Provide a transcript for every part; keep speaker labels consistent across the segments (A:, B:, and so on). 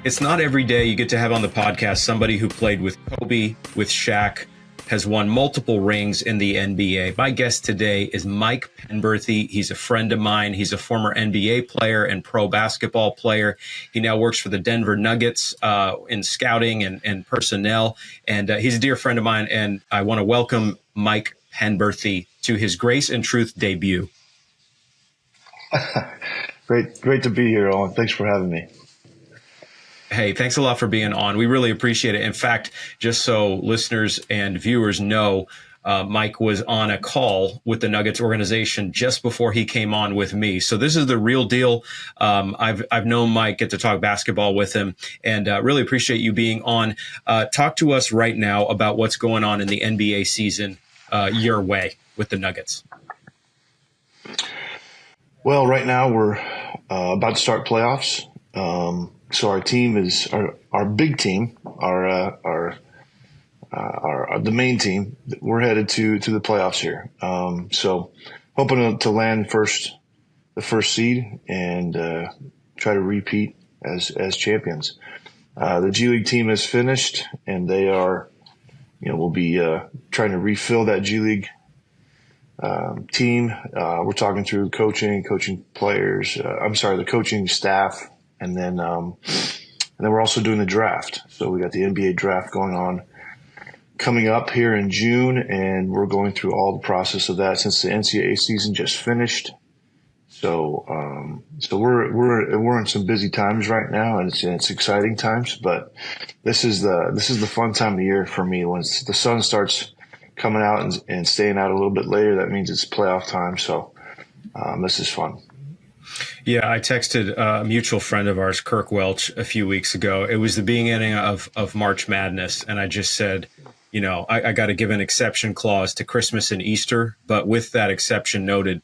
A: It's not every day you get to have on the podcast somebody who played with Kobe, with Shaq, has won multiple rings in the NBA. My guest today is Mike Penberthy. He's a friend of mine. He's a former NBA player and pro basketball player. He now works for the Denver Nuggets in scouting and personnel. And he's a dear friend of mine. And I want to welcome Mike Penberthy to his Grace and Truth debut.
B: Great to be here, Owen. Thanks for having me.
A: Hey, thanks a lot for being on. We really appreciate it. In fact, just so listeners and viewers know, Mike was on a call with the Nuggets organization just before he came on with me. So this is the real deal. I've known Mike, get to talk basketball with him, and really appreciate you being on. Talk to us right now about what's going on in the NBA season your way with the Nuggets.
B: Well, right now we're about to start playoffs. So our team is our big team, our the main team. We're headed to the playoffs here. So hoping to land the first seed and try to repeat as champions. The G League team is finished, and they are, we'll be trying to refill that G League team. We're talking through coaching players. The coaching staff. And then we're also doing the draft. So we got the NBA draft going on coming up here in June, and we're going through all the process of that since the NCAA season just finished. So we're in some busy times right now, and it's exciting times. But this is the fun time of the year for me. When the sun starts coming out and staying out a little bit later, that means it's playoff time. So this is fun.
A: Yeah, I texted a mutual friend of ours, Kirk Welch, a few weeks ago. It was the beginning of March Madness, and I just said, I got to give an exception clause to Christmas and Easter, but with that exception noted,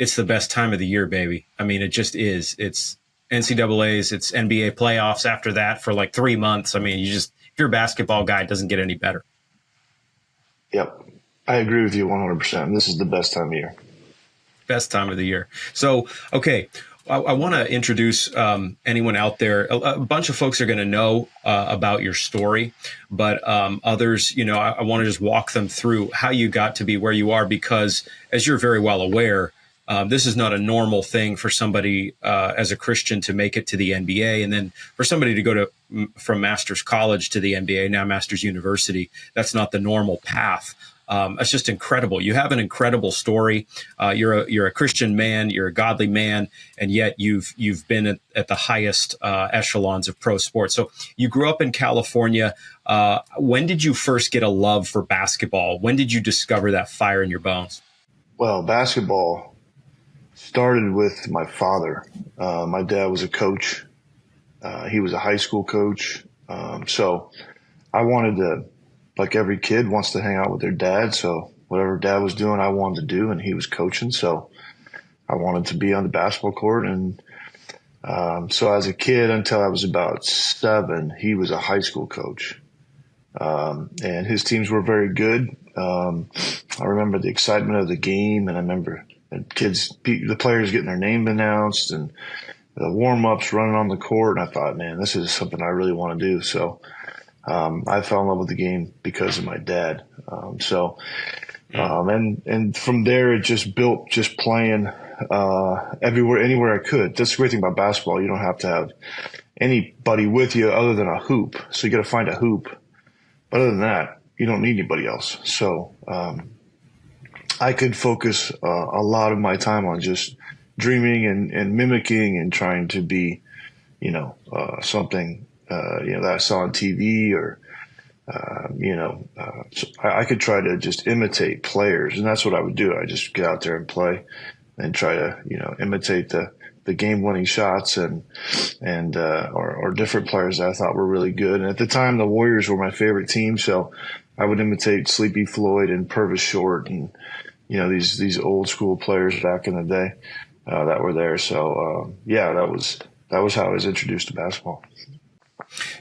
A: it's the best time of the year, baby. I mean, it just is. It's NCAAs, it's NBA playoffs after that for like 3 months. I mean, if you're a basketball guy, it doesn't get any better.
B: Yep, I agree with you 100%. This is the best time of year.
A: Best time of the year. So, okay, I want to introduce anyone out there. A bunch of folks are going to know about your story, but others, I want to just walk them through how you got to be where you are, because as you're very well aware, this is not a normal thing for somebody as a Christian to make it to the NBA, and then for somebody to go from Master's College to the NBA, now Master's University. That's not the normal path. It's just incredible. You have an incredible story. You're a Christian man. You're a godly man, and yet you've been at the highest echelons of pro sports. So you grew up in California. When did you first get a love for basketball? When did you discover that fire in your bones?
B: Well, basketball started with my father. My dad was a coach. He was a high school coach. So I wanted to, like every kid wants to hang out with their dad. So whatever dad was doing, I wanted to do, and he was coaching. So I wanted to be on the basketball court. And so as a kid, until I was about 7, he was a high school coach. And his teams were very good. I remember the excitement of the game, and I remember the players getting their name announced and the warm-ups, running on the court. And I thought, man, this is something I really want to do. So I fell in love with the game because of my dad. And from there, it just built just playing anywhere I could. That's the great thing about basketball. You don't have to have anybody with you other than a hoop. So you got to find a hoop. But other than that, you don't need anybody else. So I could focus a lot of my time on just dreaming and mimicking and trying to be, something that I saw on TV or, so I could try to just imitate players, and that's what I would do. I just get out there and play and try to, imitate the game-winning shots or different players that I thought were really good. And at the time, the Warriors were my favorite team, so I would imitate Sleepy Floyd and Purvis Short and, these old school players back in the day that were there. So, that was how I was introduced to basketball.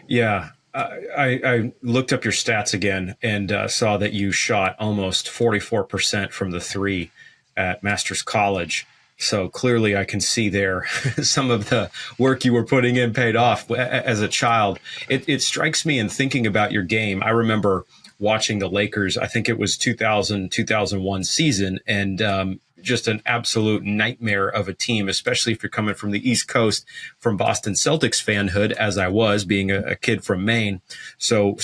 A: Yeah. I looked up your stats again and saw that you shot almost 44% from the three at Master's College. So clearly I can see there some of the work you were putting in paid off as a child. It strikes me in thinking about your game. I remember watching the Lakers. I think it was 2000, 2001 season, and just an absolute nightmare of a team, especially if you're coming from the East Coast, from Boston Celtics fanhood, as I was being a kid from Maine. So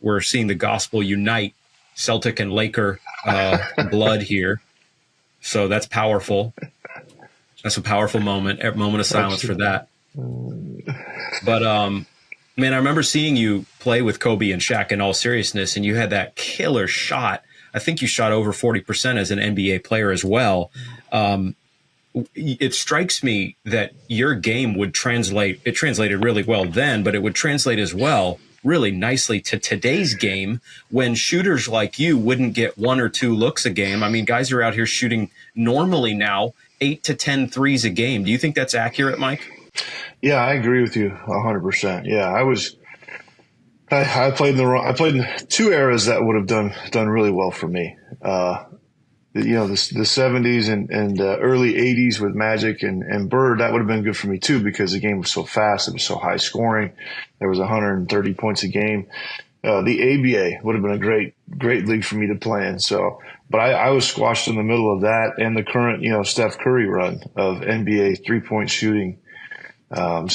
A: we're seeing the gospel unite Celtic and Laker blood here. So that's powerful. That's a powerful moment. A moment of silence for that. But man, I remember seeing you play with Kobe and Shaq in all seriousness, and you had that killer shot. I think you shot over 40% as an NBA player as well. It strikes me that your game would translate. It translated really well then, but it would translate as well really nicely to today's game when shooters like you wouldn't get 1 or 2 looks a game. I mean, guys are out here shooting normally now 8 to 10 threes a game. Do you think that's accurate, Mike?
B: Yeah, I agree with you 100%. Yeah, I played in 2 eras that would have done really well for me. The 70s and early 80s with Magic and Bird, that would have been good for me too, because the game was so fast. It was so high scoring. There was 130 points a game. The ABA would have been a great league for me to play in. So, but I was squashed in the middle of that and the current, Steph Curry run of NBA 3-point shooting. I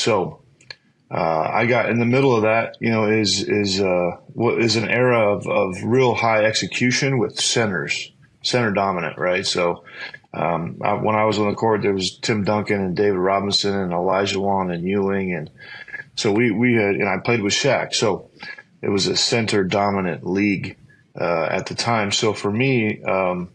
B: got in the middle of that, is an era of real high execution with center dominant, right? So, when I was on the court, there was Tim Duncan and David Robinson and Elijah Wan and Ewing. And so we had, and I played with Shaq. So it was a center dominant league, at the time. So for me, I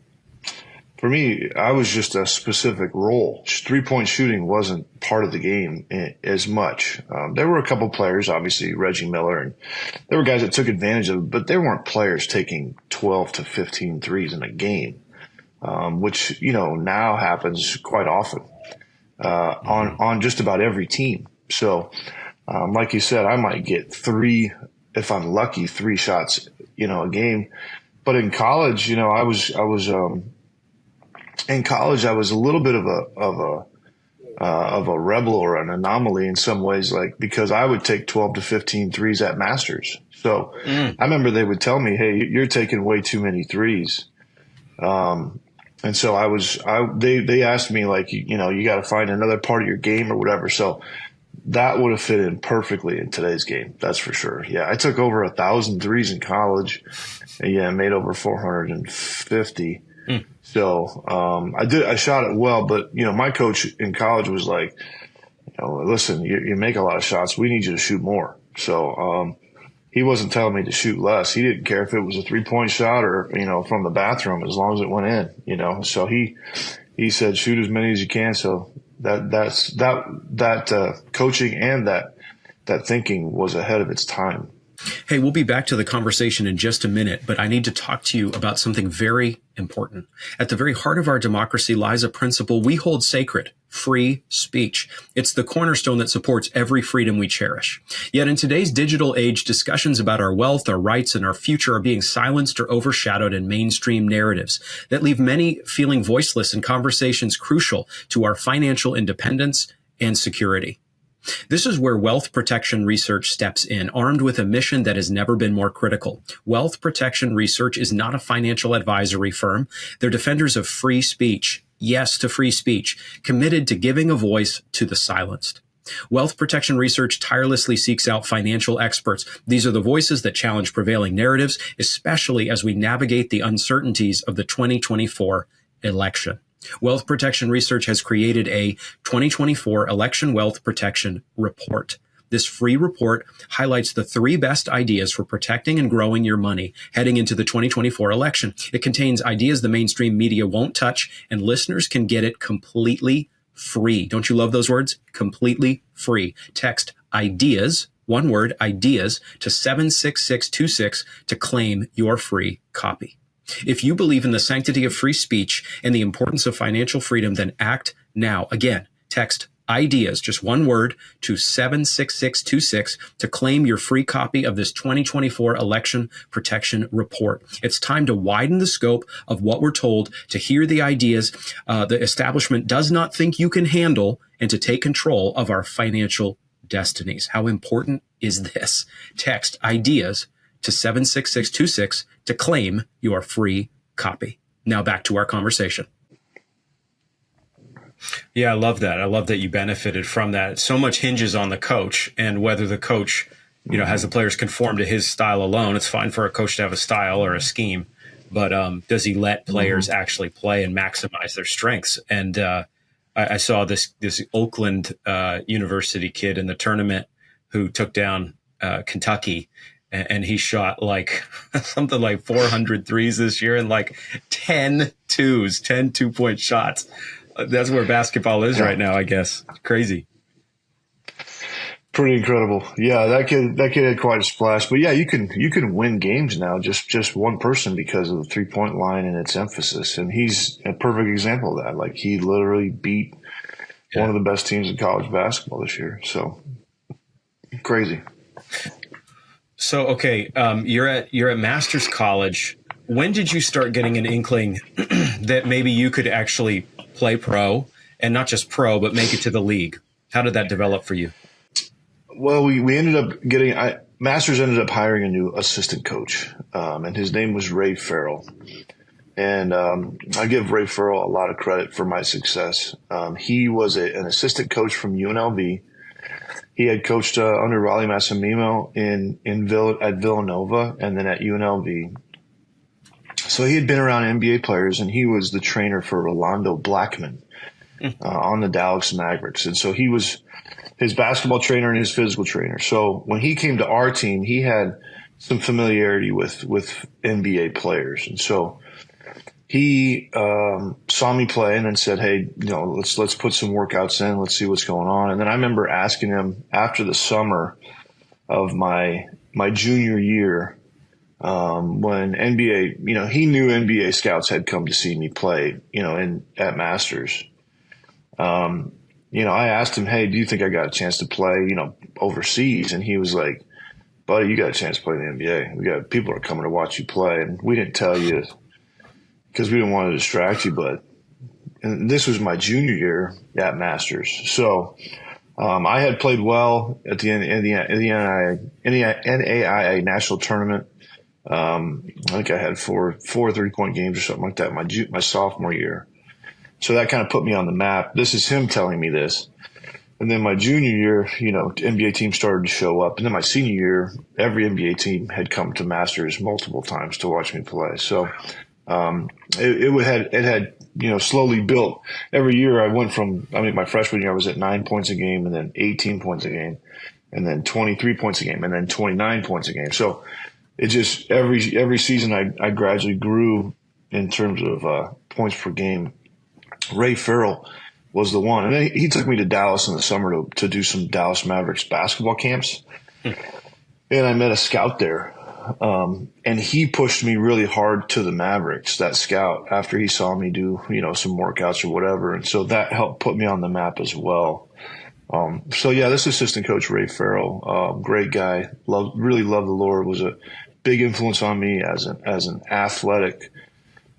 B: was just a specific role. 3-point shooting wasn't part of the game as much. There were a couple players, obviously Reggie Miller, and there were guys that took advantage of it, but there weren't players taking 12 to 15 threes in a game, which, now happens quite often, on just about every team. So, like you said, I might get 3, if I'm lucky, 3 shots, a game. But in college, in college, I was a little bit of a rebel or an anomaly in some ways, like, because I would take 12 to 15 threes at Masters. So I remember they would tell me, "Hey, you're taking way too many threes." And so they asked me, like, you got to find another part of your game or whatever. So that would have fit in perfectly in today's game. That's for sure. Yeah. I took over 1,000 threes in college. And yeah, made over 450. So, I shot it well, but, my coach in college was like, listen, you make a lot of shots. We need you to shoot more. So, he wasn't telling me to shoot less. He didn't care if it was a 3-point shot or, from the bathroom, as long as it went in, so he said, shoot as many as you can. So that coaching and that thinking was ahead of its time.
A: Hey, we'll be back to the conversation in just a minute, but I need to talk to you about something very important. At the very heart of our democracy lies a principle we hold sacred: free speech. It's the cornerstone that supports every freedom we cherish. Yet in today's digital age, discussions about our wealth, our rights, and our future are being silenced or overshadowed in mainstream narratives that leave many feeling voiceless in conversations crucial to our financial independence and security. This is where Wealth Protection Research steps in, armed with a mission that has never been more critical. Wealth Protection Research is not a financial advisory firm. They're defenders of free speech. Yes to free speech, committed to giving a voice to the silenced. Wealth Protection Research tirelessly seeks out financial experts. These are the voices that challenge prevailing narratives, especially as we navigate the uncertainties of the 2024 election. Wealth Protection Research has created a 2024 Election Wealth Protection Report. This free report highlights the 3 best ideas for protecting and growing your money heading into the 2024 election. It contains ideas the mainstream media won't touch, and listeners can get it completely free. Don't you love those words? Completely free. Text IDEAS, one word, IDEAS, to 76626 to claim your free copy. If you believe in the sanctity of free speech and the importance of financial freedom, then act now. Again, text ideas, just one word, to 76626 to claim your free copy of this 2024 election protection report. It's time to widen the scope of what we're told, to hear the ideas the establishment does not think you can handle, and to take control of our financial destinies. How important is this? Text ideas to 76626 to claim your free copy. Now back to our conversation. Yeah, I love that. I love that you benefited from that. So much hinges on the coach and whether the coach, has the players conform to his style alone. It's fine for a coach to have a style or a scheme, but does he let players actually play and maximize their strengths? And I saw this Oakland University kid in the tournament who took down Kentucky, and he shot like something like 400 threes this year and like 10 2-point shots. That's where basketball is right now, I guess. Crazy.
B: Pretty incredible. Yeah, that kid had quite a splash. But yeah, you can win games now, just one person, because of the 3-point line and its emphasis. And he's a perfect example of that. Like, he literally beat one of the best teams in college basketball this year. So crazy.
A: So, okay, you're at Masters College. When did you start getting an inkling that maybe you could actually play pro, and not just pro, but make it to the league? How did that develop for you?
B: Well, we ended up Masters ended up hiring a new assistant coach, and his name was Ray Farrell. And I give Ray Farrell a lot of credit for my success. He was an assistant coach from UNLV. He had coached under Raleigh Massimino at Villanova, and then at UNLV. So he had been around NBA players, and he was the trainer for Rolando Blackman on the Dallas Mavericks. And so he was his basketball trainer and his physical trainer. So when he came to our team, he had some familiarity with NBA players. And so he saw me play and then said, "Hey, let's put some workouts in. Let's see what's going on." And then I remember asking him after the summer of my junior year, when NBA, he knew NBA scouts had come to see me play, at Masters. I asked him, "Hey, do you think I got a chance to play, overseas?" And he was like, "Buddy, you got a chance to play in the NBA. People are coming to watch you play." And we didn't tell you because we didn't want to distract you, and this was my junior year at Masters. So, I had played well at the NAIA national tournament. I think I had four 3-point games or something like that my sophomore year. So that kind of put me on the map. This is him telling me this. And then my junior year, NBA teams started to show up. And then my senior year, every NBA team had come to Masters multiple times to watch me play. So it had slowly built. Every year I went from, my freshman year I was at 9 points a game, and then 18 points a game, and then 23 points a game, and then 29 points a game. So it just every season I gradually grew in terms of points per game. Ray Farrell was the one, and then he took me to Dallas in the summer to do some Dallas Mavericks basketball camps, and I met a scout there, and he pushed me really hard to the Mavericks. That scout, after he saw me do some workouts or whatever, and so that helped put me on the map as well. So yeah, this assistant coach Ray Farrell, great guy, really loved the Lord, was a big influence on me as an athletic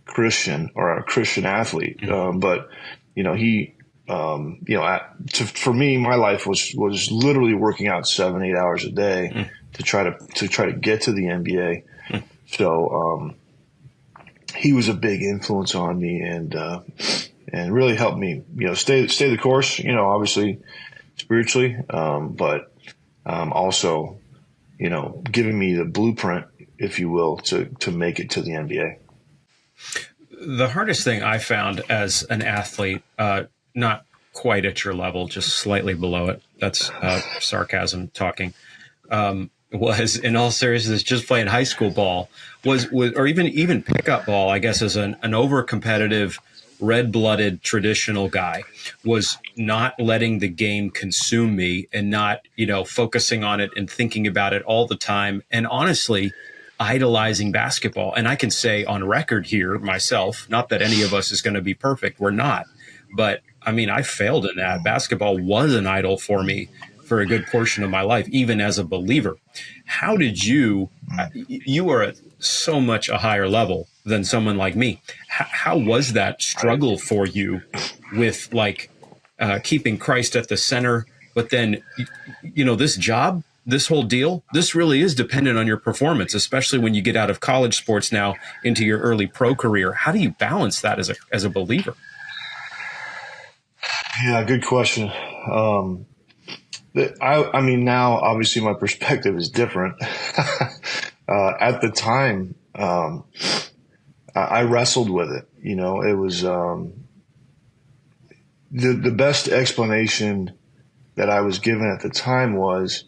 B: Christian, or a Christian athlete. But he, for me, my life was literally working out 7-8 hours a day to try to get to the NBA. So he was a big influence on me, and really helped me, stay the course. Obviously spiritually, but also, giving me the blueprint, if you will, to make it to the NBA.
A: The hardest thing I found as an athlete, not quite at your level, just slightly below it, that's sarcasm talking, was, in all seriousness, just playing high school ball, was or even pickup ball, I guess, as an over-competitive, red-blooded traditional guy, was not letting the game consume me, and not, focusing on it and thinking about it all the time, and honestly idolizing basketball. And I can say on record here myself, not that any of us is going to be perfect, we're not, but I mean, I failed in that. Basketball was an idol for me for a good portion of my life, even as a believer. How did you are at so much a higher level than someone like me. How was that struggle for you with like keeping Christ at the center? But then, this job, this whole deal, this really is dependent on your performance, especially when you get out of college sports now into your early pro career. How do you balance that as a believer?
B: Yeah, good question. I mean, now obviously my perspective is different. At the time, I wrestled with it. It was the best explanation that I was given at the time was,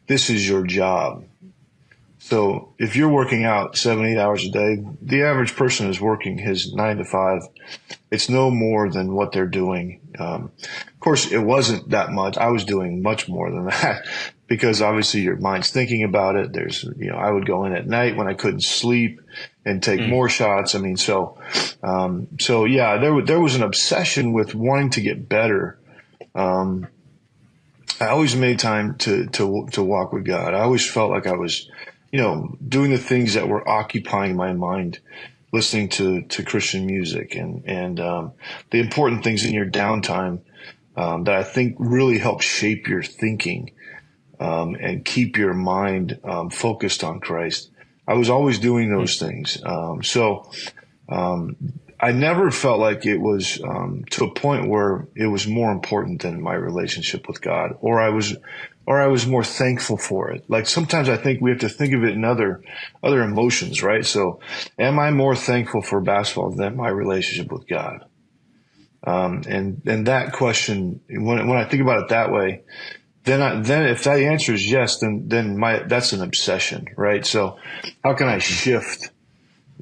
B: this is your job. So if you're working out 7-8 hours a day, the average person is working his 9 to 5. It's no more than what they're doing. Of course, it wasn't that much. I was doing much more than that because obviously your mind's thinking about it. I would go in at night when I couldn't sleep and take more shots. I mean, so yeah, there was an obsession with wanting to get better. I always made time to walk with God. I always felt like I was, doing the things that were occupying my mind, listening to Christian music and the important things in your downtime that I think really help shape your thinking and keep your mind focused on Christ. I was always doing those things. I never felt like it was to a point where it was more important than my relationship with God, or I was more thankful for it. Like sometimes I think we have to think of it in other emotions, right? So am I more thankful for basketball than my relationship with God? And that question, when I think about it that way, then if that answer is yes, then that's an obsession, right? So how can I shift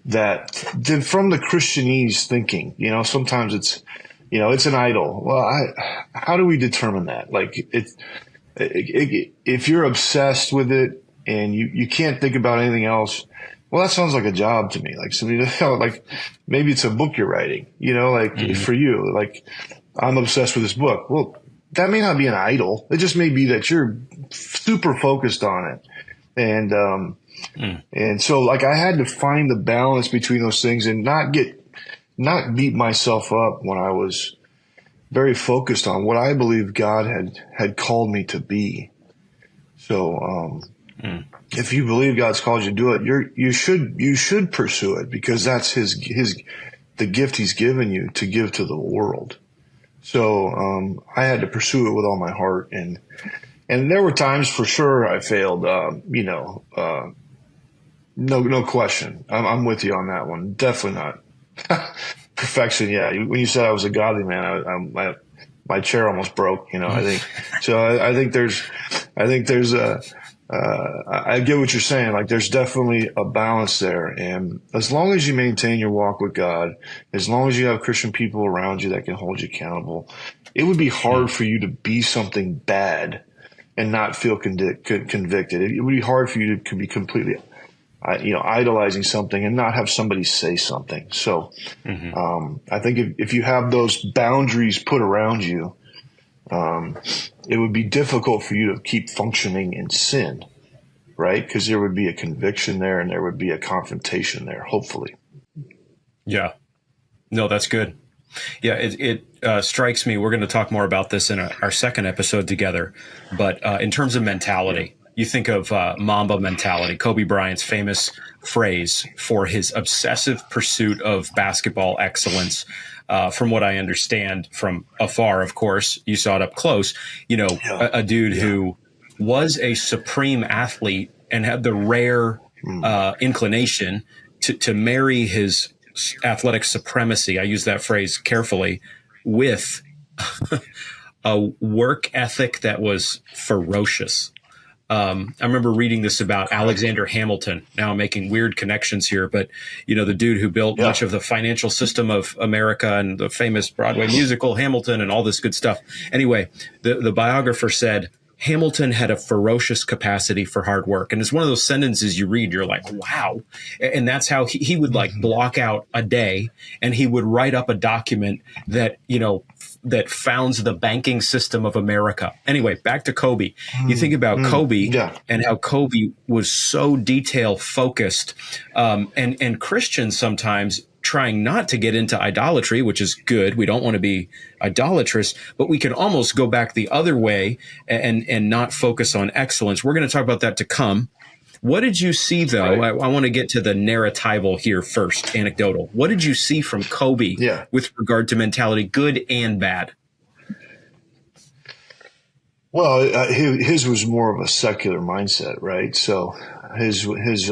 B: that then from the Christianese thinking? Sometimes it's an idol. Well, how do we determine that? Like if you're obsessed with it and you can't think about anything else, well, that sounds like a job to me. Like somebody, like maybe it's a book you're writing, for you, like I'm obsessed with this book. Well, that may not be an idol. It just may be that you're super focused on it. And so like I had to find the balance between those things and not beat myself up when I was very focused on what I believe God had called me to be. So, if you believe God's called you to do it, you should pursue it because that's the gift he's given you to give to the world. So, I had to pursue it with all my heart and there were times for sure I failed, no question. I'm with you on that one. Definitely not. Perfection. Yeah. When you said I was a godly man, my chair almost broke, I think. So I think there's I get what you're saying. Like there's definitely a balance there. And as long as you maintain your walk with God, as long as you have Christian people around you that can hold you accountable, it would be hard for you to be something bad and not feel convicted. It would be hard for you to be completely idolizing something and not have somebody say something. So, I think if you have those boundaries put around you, it would be difficult for you to keep functioning in sin, right? Because there would be a conviction there and there would be a confrontation there, hopefully.
A: Yeah. No, that's good. Yeah, it strikes me. We're going to talk more about this in our second episode together. But in terms of mentality, you think of Mamba mentality, Kobe Bryant's famous phrase for his obsessive pursuit of basketball excellence. From what I understand from afar, of course, you saw it up close, a dude who was a supreme athlete and had the rare inclination to marry his athletic supremacy. I use that phrase carefully with a work ethic that was ferocious. I remember reading this about Alexander Hamilton. Now I'm making weird connections here, but the dude who built much of the financial system of America and the famous Broadway musical Hamilton and all this good stuff. Anyway, the biographer said Hamilton had a ferocious capacity for hard work. And it's one of those sentences you read, you're like, wow. And that's how he would like block out a day and he would write up a document that, that founds the banking system of America. Anyway, back to Kobe. You think about Kobe and how Kobe was so detail focused, and Christians sometimes trying not to get into idolatry, which is good. We don't want to be idolatrous, but we can almost go back the other way and not focus on excellence. We're going to talk about that to come. What did you see, though? Right. I want to get to the narratival here first, anecdotal. What did you see from Kobe with regard to mentality, good and bad?
B: Well, his was more of a secular mindset, right? So his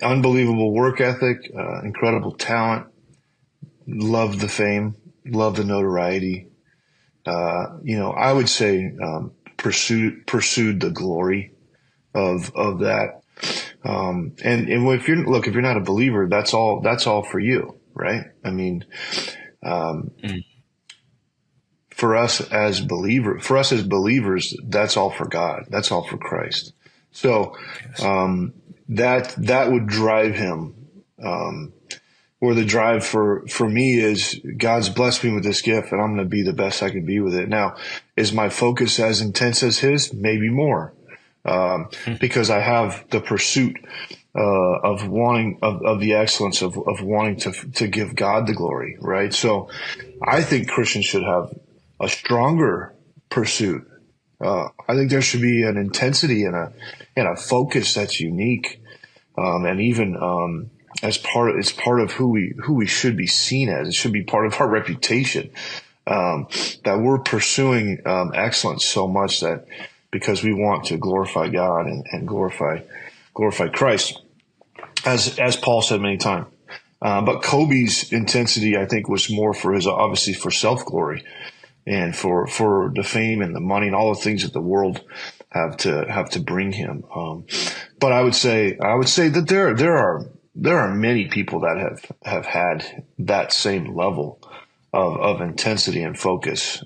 B: unbelievable work ethic, incredible talent, loved the fame, loved the notoriety. I would say pursued the glory of that. And if you're not a believer, that's all for you, right? I mean, for us as believers, that's all for God. That's all for Christ. So, that would drive him, or the drive for me is God's blessed me with this gift and I'm going to be the best I can be with it. Now, is my focus as intense as his? Maybe more. Because I have the pursuit of wanting of the excellence of wanting to give God the glory, right? So I think Christians should have a stronger pursuit. I think there should be an intensity and a focus that's unique, and even it's part of who we should be seen as. It should be part of our reputation, that we're pursuing excellence so much that. Because we want to glorify God and glorify Christ, as Paul said many times. But Kobe's intensity, I think, was more for obviously for self-glory and for the fame and the money and all the things that the world have to bring him. But I would say that there are many people that have had that same level of intensity and focus.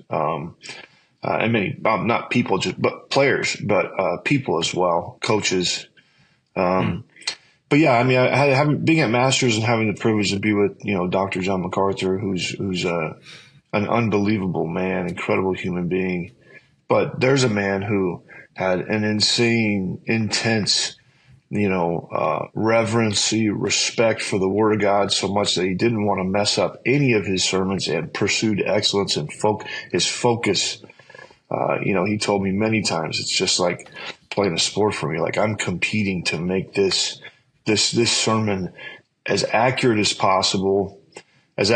B: And many, not people, but players, but people as well, coaches. But yeah, I mean, being at Masters and having the privilege to be with, Dr. John MacArthur, who's an unbelievable man, incredible human being. But there's a man who had an insane, intense, reverency, respect for the Word of God so much that he didn't want to mess up any of his sermons and pursued excellence and his focus. He told me many times, it's just like playing a sport for me. Like I'm competing to make this sermon as accurate as possible, as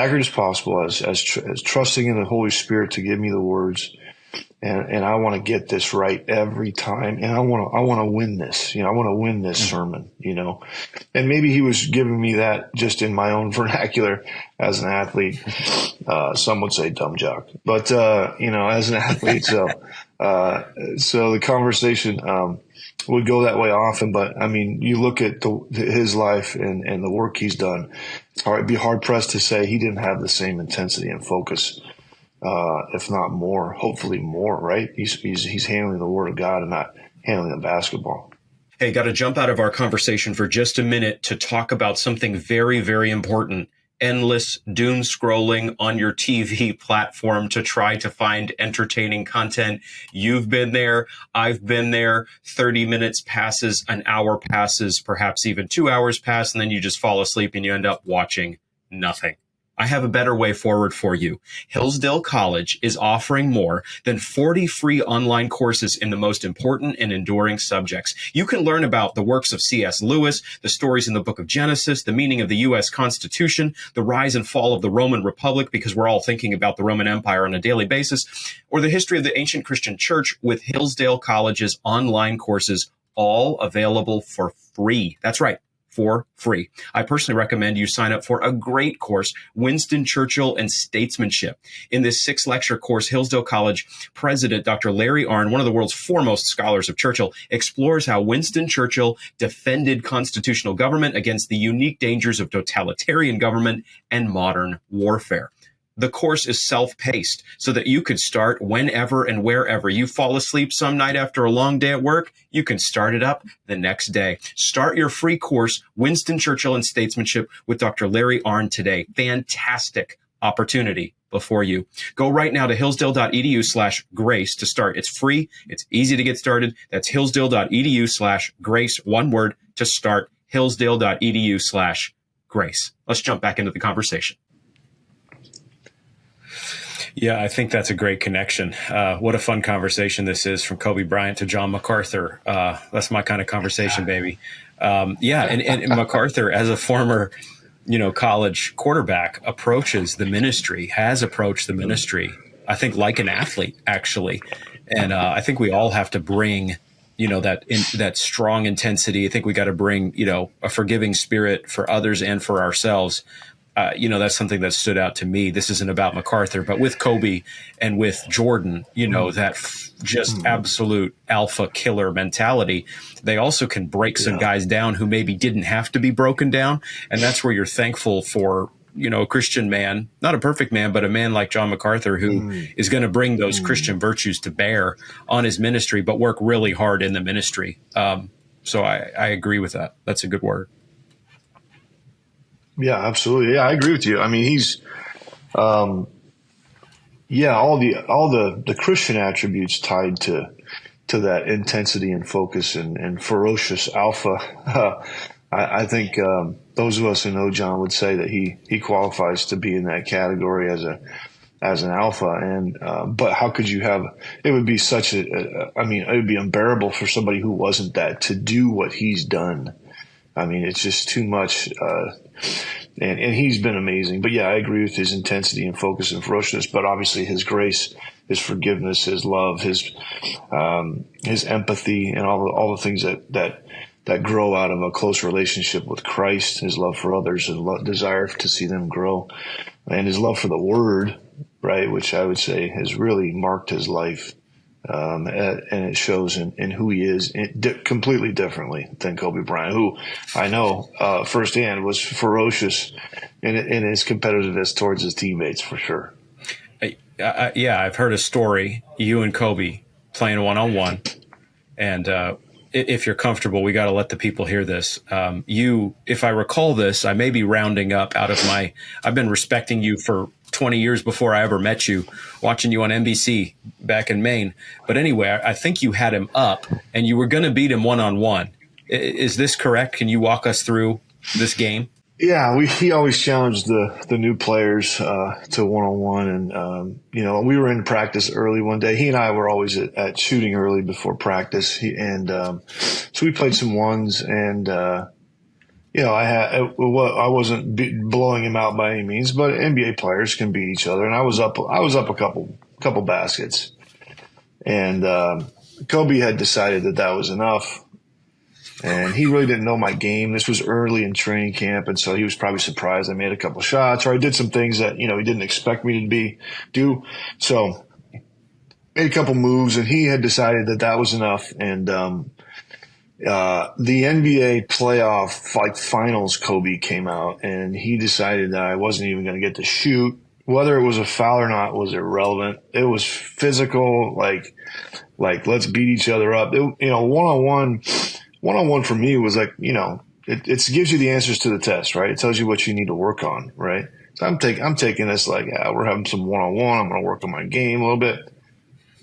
B: trusting in the Holy Spirit to give me the words. And I want to get this right every time. And I want to win this, I want to win this sermon, and maybe he was giving me that just in my own vernacular as an athlete. Some would say dumb jock, but, as an athlete. So the conversation, would go that way often, but I mean, you look at his life and the work he's done. It'd be hard pressed to say he didn't have the same intensity and focus. If not more, hopefully more, right? He's handling the Word of God and not handling the basketball.
A: Hey, got to jump out of our conversation for just a minute to talk about something very, very important. Endless doom scrolling on your TV platform to try to find entertaining content. You've been there. I've been there. 30 minutes passes, an hour passes, perhaps even 2 hours pass, and then you just fall asleep and you end up watching nothing. I have a better way forward for you. Hillsdale College is offering more than 40 free online courses in the most important and enduring subjects. You can learn about the works of C.S. Lewis, the stories in the book of Genesis, the meaning of the U.S. Constitution, the rise and fall of the Roman Republic, because we're all thinking about the Roman Empire on a daily basis, or the history of the ancient Christian church with Hillsdale College's online courses, all available for free. That's right. For free. I personally recommend you sign up for a great course, Winston Churchill and Statesmanship. In this 6-lecture course, Hillsdale College President Dr. Larry Arnn, one of the world's foremost scholars of Churchill, explores how Winston Churchill defended constitutional government against the unique dangers of totalitarian government and modern warfare. The course is self-paced so that you could start whenever and wherever. You fall asleep some night after a long day at work, you can start it up the next day. Start your free course, Winston Churchill and Statesmanship with Dr. Larry Arnn today. Fantastic opportunity before you. Go right now to hillsdale.edu/grace to start. It's free. It's easy to get started. That's hillsdale.edu/grace, one word, to start. hillsdale.edu/grace. Let's jump back into the conversation. Yeah, I think that's a great connection. What a fun conversation this is, from Kobe Bryant to John MacArthur. That's my kind of conversation, baby. And MacArthur, as a former, college quarterback, has approached the ministry, I think, like an athlete, actually. And I think we all have to bring, that strong intensity. I think we got to bring, a forgiving spirit for others and for ourselves. That's something that stood out to me. This isn't about MacArthur, but with Kobe and with Jordan, that just absolute alpha killer mentality. They also can break some guys down who maybe didn't have to be broken down. And that's where you're thankful for, a Christian man, not a perfect man, but a man like John MacArthur, who is going to bring those Christian virtues to bear on his ministry, but work really hard in the ministry. So I agree with that. That's a good word.
B: Yeah, absolutely. Yeah, I agree with you. I mean, he's, all the Christian attributes tied to that intensity and focus and ferocious alpha. I think those of us who know John would say that he qualifies to be in that category as an alpha. And but how could you have? It would be it would be unbearable for somebody who wasn't that to do what he's done. I mean, it's just too much. And he's been amazing. But yeah, I agree with his intensity and focus and ferociousness, but obviously his grace, his forgiveness, his love, his empathy, and all the things that grow out of a close relationship with Christ, his love for others, his desire to see them grow, and his love for the word, right, which I would say has really marked his life. And it shows in who he is completely differently than Kobe Bryant, who I know firsthand was ferocious in his competitiveness towards his teammates, for sure.
A: I've heard a story, you and Kobe playing one-on-one, and if you're comfortable, we got to let the people hear this. If I recall this, I may be rounding up out of I've been respecting you for 20 years before I ever met you, watching you on NBC back in Maine. But anyway, I think you had him up and you were going to beat him one-on-one. Is this correct? Can you walk us through this game?
B: Yeah, he always challenged the new players to one-on-one, and we were in practice early one day. He and I were always at shooting early before practice, so we played some ones, and I wasn't blowing him out by any means, but NBA players can beat each other, and I was up a couple baskets, and Kobe had decided that was enough. And he really didn't know my game. This was early in training camp, and so he was probably surprised I made a couple shots, or I did some things that he didn't expect me to do. So made a couple moves, and he had decided that was enough. And the NBA playoff finals, Kobe came out, and he decided that I wasn't even going to get to shoot. Whether it was a foul or not was irrelevant. It was physical, like let's beat each other up. One-on-one for me was like, it gives you the answers to the test, right? It tells you what you need to work on, right? So I'm taking this like, we're having some one-on-one. I'm going to work on my game a little bit.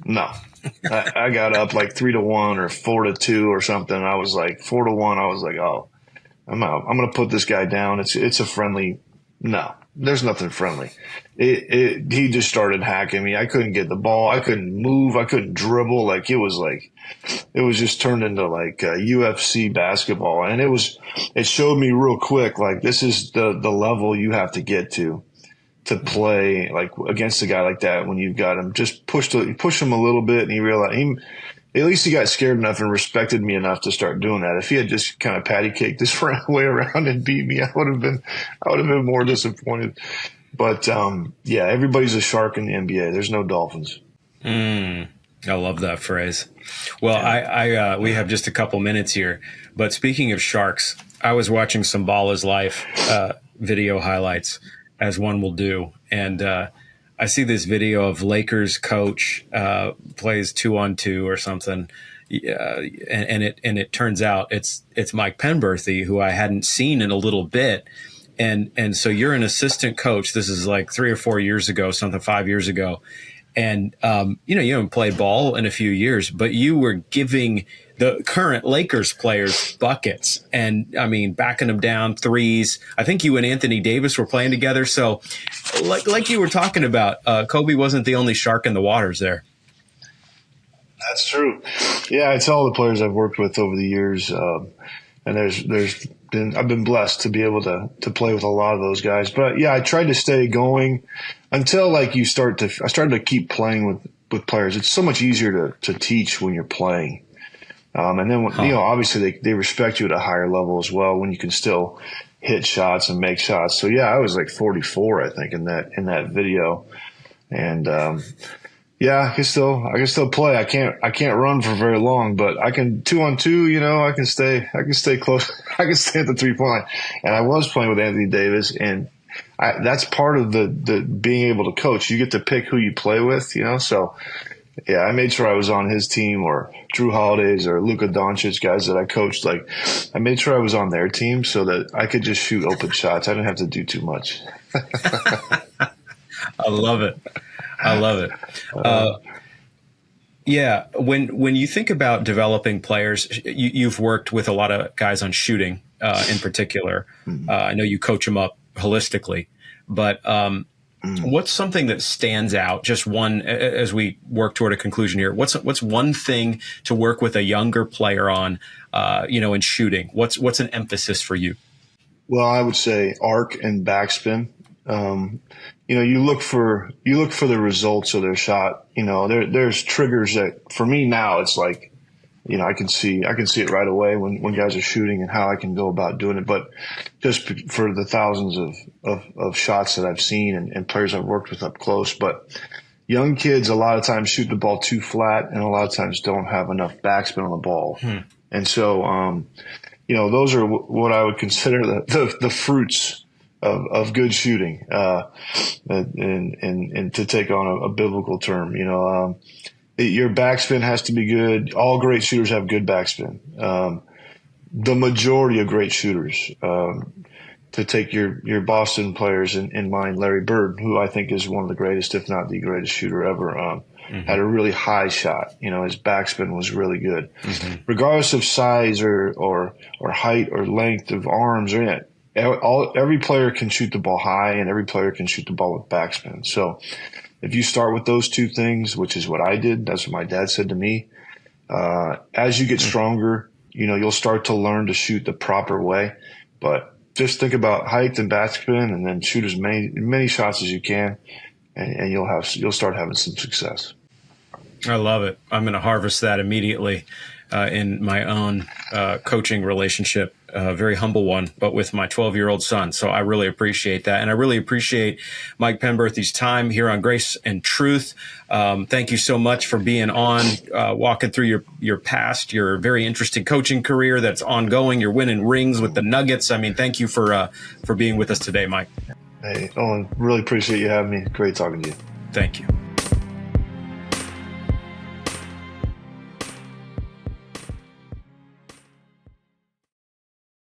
B: No, I got up like 3-1 or 4-2 or something. I was like 4-1. I was like, oh, I'm out. I'm going to put this guy down. It's a friendly. No, there's nothing friendly. He just started hacking me. I couldn't get the ball. I couldn't move. I couldn't dribble. It was just turned into like UFC basketball. And it showed me real quick, like, this is the level you have to get to play like against a guy like that. When you've got him, just push him a little bit, and he realized at least he got scared enough and respected me enough to start doing that. If he had just kind of patty caked his way around and beat me, I would have been more disappointed. But everybody's a shark in the NBA. There's no dolphins.
A: I love that phrase. Well, I we have just a couple minutes here, but speaking of sharks, I was watching some Ball is Life video highlights, as one will do, and I see this video of Lakers coach plays 2-on-2 or something, and it turns out it's Mike Penberthy, who I hadn't seen in a little bit, And so you're an assistant coach. This is like 3 or 4 years ago, something 5 years ago. And, you haven't played ball in a few years, but you were giving the current Lakers players buckets and, backing them down threes. I think you and Anthony Davis were playing together. So like you were talking about, Kobe wasn't the only shark in the waters there.
B: That's true. Yeah, it's all the players I've worked with over the years. And I've been blessed to be able to play with a lot of those guys. But yeah, I tried to stay going until I started to keep playing with players. It's so much easier to teach when you're playing. And then, obviously they respect you at a higher level as well when you can still hit shots and make shots. So yeah, I was like 44, I think, in that video. And, yeah, I can still play. I can't run for very long, but I can 2-on-2, I can stay close. I can stay at the 3-point line. And I was playing with Anthony Davis, and that's part of the being able to coach. You get to pick who you play with, so yeah, I made sure I was on his team, or Drew Holiday's or Luka Doncic, guys that I coached. Like, I made sure I was on their team so that I could just shoot open shots. I didn't have to do too much.
A: I love it. Yeah. When you think about developing players, you've worked with a lot of guys on shooting, in particular. I know you coach them up holistically, but, what's something that stands out? Just one, as we work toward a conclusion here, what's one thing to work with a younger player on, in shooting? What's an emphasis for you?
B: Well, I would say arc and backspin. You look for the results of their shot. There's triggers that for me now it's like, I can see it right away when guys are shooting and how I can go about doing it. But just for the thousands of shots that I've seen and players I've worked with up close. But young kids a lot of times shoot the ball too flat and a lot of times don't have enough backspin on the ball. And so, those are what I would consider the fruits of good shooting, and to take on a biblical term, your backspin has to be good. All great shooters have good backspin. The majority of great shooters, to take your Boston players in mind, Larry Bird, who I think is one of the greatest, if not the greatest shooter ever, had a really high shot. His backspin was really good, regardless of size or height or length of arms or anything. Every player can shoot the ball high and every player can shoot the ball with backspin. So if you start with those two things, which is what I did, that's what my dad said to me, as you get stronger, you'll start to learn to shoot the proper way. But just think about height and backspin and then shoot as many shots as you can, and you'll start having some success.
A: I love it. I'm going to harvest that immediately in my own coaching relationship. A very humble one, but with my 12-year-old son. So I really appreciate that. And I really appreciate Mike Penberthy's time here on Grace and Truth. Thank you so much for being on, walking through your past, your very interesting coaching career that's ongoing. You're winning rings with the Nuggets. Thank you for being with us today, Mike.
B: Hey, Owen, really appreciate you having me. Great talking to you.
A: Thank you.